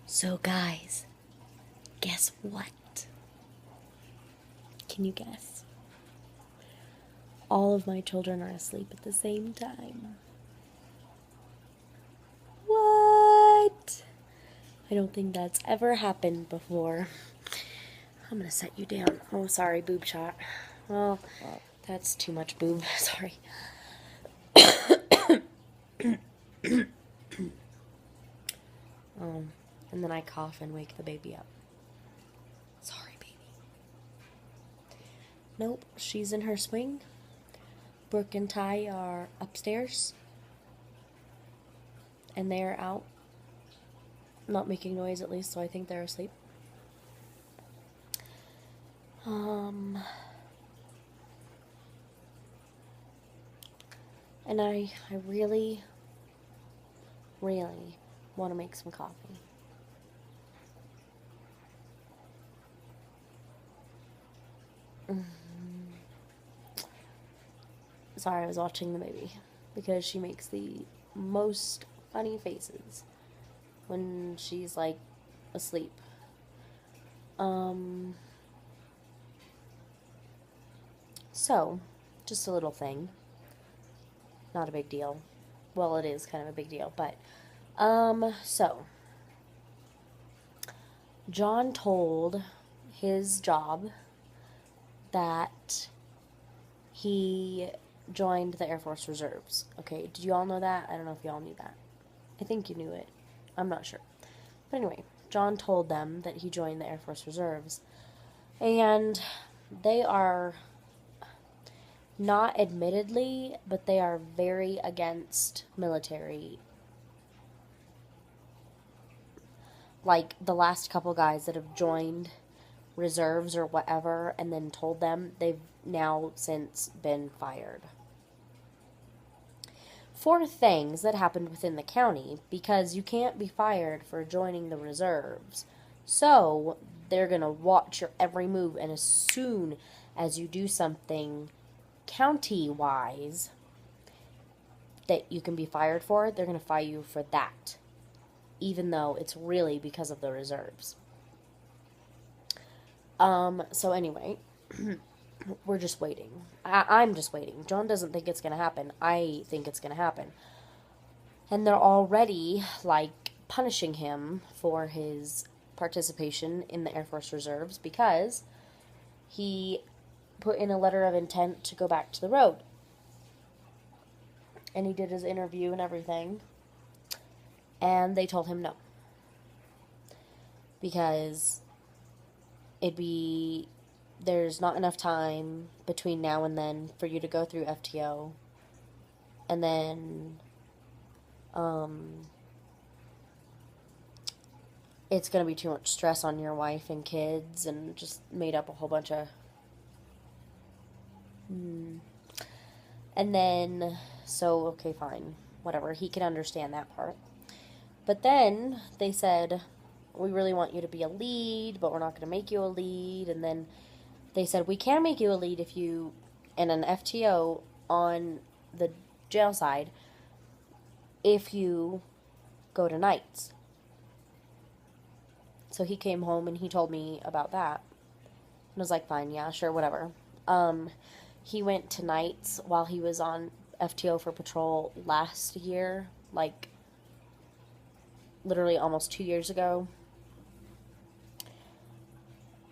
So, guys, guess what? Can you guess? All of my children are asleep at the same time. What? I don't think that's ever happened before. I'm gonna set you down. Oh, sorry, boob shot. Well, that's too much boob. Sorry. And then I cough and wake the baby up. Sorry, baby. Nope, she's in her swing. Brooke and Ty are upstairs. And they're out. Not making noise at least, so I think they're asleep. And I really, really want to make some coffee. Sorry, I was watching the baby because she makes the most funny faces when she's like asleep. So, just a little thing. Not a big deal. Well, it is kind of a big deal, but so John told his job that he joined the Air Force Reserves. Okay, did you all know that? I don't know if y'all knew that. I think you knew it. I'm not sure. But anyway, John told them that he joined the Air Force Reserves. And they are not admittedly, but they are very against military. Like the last couple guys that have joined reserves or whatever and then told them, they've now since been fired for things that happened within the county, because you can't be fired for joining the reserves. So they're going to watch your every move, and as soon as you do something county-wise that you can be fired for, they're going to fire you for that, even though it's really because of the reserves. So anyway, we're just waiting. I'm just waiting. John doesn't think it's going to happen. I think it's going to happen. And they're already, like, punishing him for his participation in the Air Force Reserves because he put in a letter of intent to go back to the road. And he did his interview and everything. And they told him no. Because there's not enough time between now and then for you to go through FTO. And then, it's going to be too much stress on your wife and kids, and just made up a whole bunch of... And then, so, okay, fine. Whatever. He can understand that part. But then they said, we really want you to be a lead, but we're not going to make you a lead. And then they said, we can make you a lead if you, and an FTO on the jail side, if you go to nights. So he came home and he told me about that. And I was like, fine, yeah, sure, whatever. He went to nights while he was on FTO for patrol last year, like literally almost 2 years ago.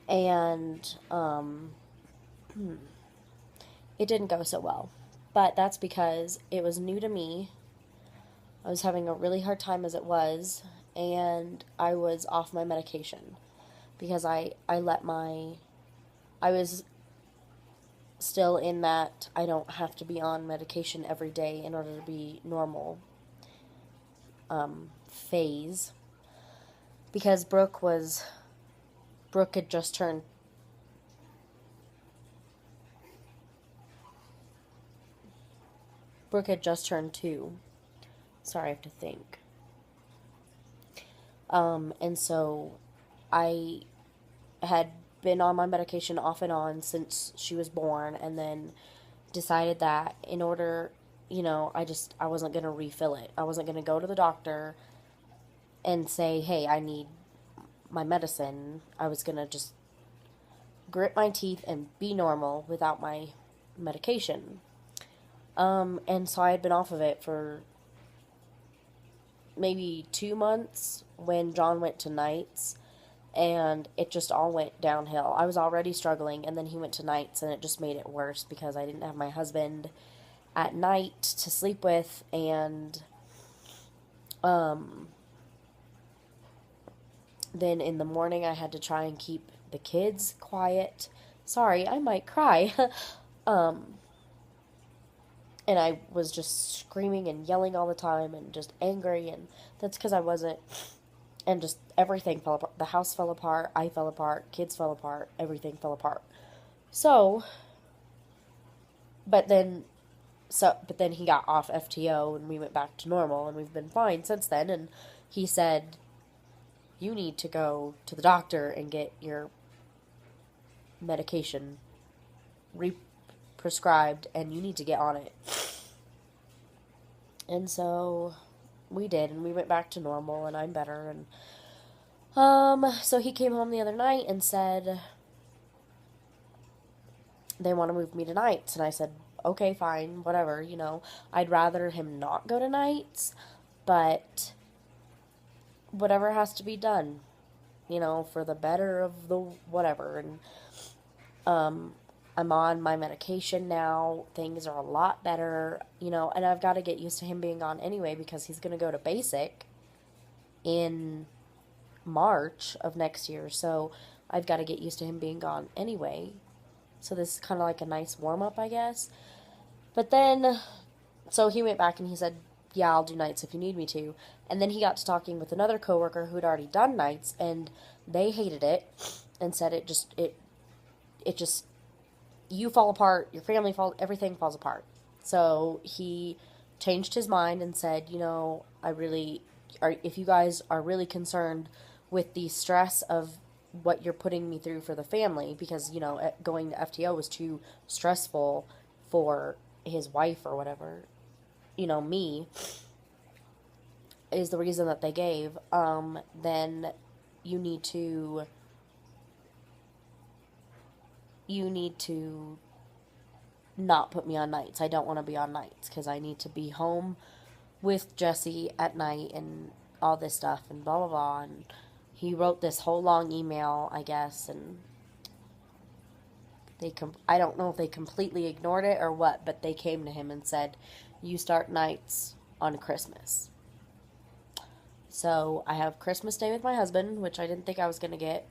And it didn't go so well. But that's because it was new to me. I was having a really hard time as it was, and I was off my medication because I was still in that I don't have to be on medication every day in order to be normal phase, because Brooke had just turned 2. Sorry, I have to think. And so I had been on my medication off and on since she was born, and then decided that in order, I wasn't going to refill it. I wasn't going to go to the doctor and say, hey, I need my medicine, I was going to just grit my teeth and be normal without my medication. And so I had been off of it for maybe 2 months when John went to nights, and it just all went downhill. I was already struggling, and then he went to nights, and it just made it worse because I didn't have my husband at night to sleep with, and then in the morning I had to try and keep the kids quiet. Sorry, I might cry. And I was just screaming and yelling all the time and just angry, and that's because I wasn't, and just everything fell apart. The house fell apart, I fell apart, kids fell apart, everything fell apart. So, but then, but then he got off FTO and we went back to normal, and we've been fine since then, and he said, you need to go to the doctor and get your medication prescribed, and you need to get on it. And so we did, and we went back to normal, and I'm better. And so he came home the other night and said they want to move me to nights, and I said, okay, fine, whatever, I'd rather him not go to nights, but whatever has to be done, for the better of the whatever. And I'm on my medication now. Things are a lot better, and I've got to get used to him being gone anyway because he's going to go to basic in March of next year. So I've got to get used to him being gone anyway. So this is kind of like a nice warm-up, I guess. But then, so he went back and he said, yeah, I'll do nights if you need me to. And then he got to talking with another coworker who'd already done nights, and they hated it and said it just, you fall apart, your family falls, everything falls apart. So he changed his mind and said, if you guys are really concerned with the stress of what you're putting me through for the family, because, going to FTO was too stressful for his wife or whatever, me, is the reason that they gave, then you need to not put me on nights. I don't want to be on nights because I need to be home with Jesse at night and all this stuff and blah, blah, blah. And he wrote this whole long email, I guess, and I don't know if they completely ignored it or what, but they came to him and said, you start nights on Christmas. So I have Christmas Day with my husband, which I didn't think I was going to get.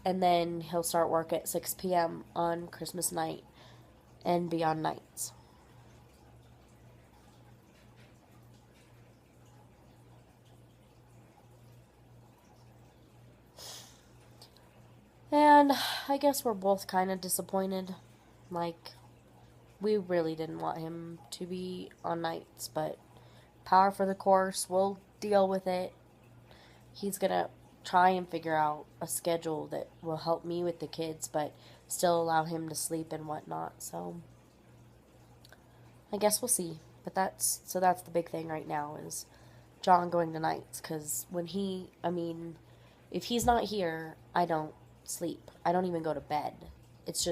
And then he'll start work at 6 p.m. on Christmas night and be on nights. And I guess we're both kind of disappointed. Like, we really didn't want him to be on nights, but power for the course, we'll deal with it. He's going to try and figure out a schedule that will help me with the kids, but still allow him to sleep and whatnot. So I guess we'll see. But that's the big thing right now is John going to nights, because if he's not here, I don't sleep. I don't even go to bed. It's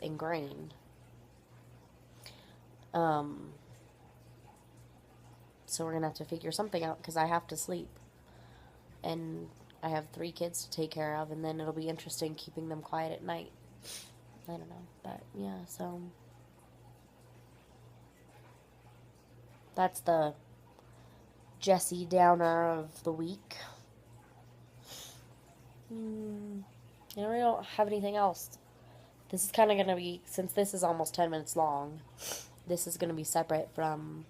ingrained. So we're gonna have to figure something out because I have to sleep, and I have 3 kids to take care of, and then it'll be interesting keeping them quiet at night. I don't know, but yeah, so that's the Jesse Downer of the week. I really don't have anything else. This is kind of going to be, since this is almost 10 minutes long, this is going to be separate from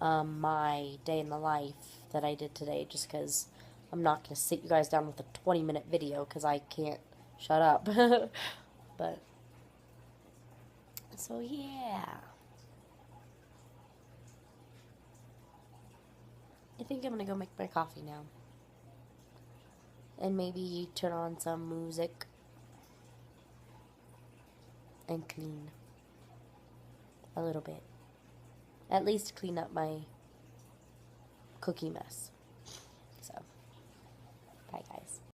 my day in the life that I did today, just because I'm not going to sit you guys down with a 20-minute video because I can't shut up. But, so yeah. I think I'm going to go make my coffee now. And maybe turn on some music and clean a little bit. At least clean up my cookie mess.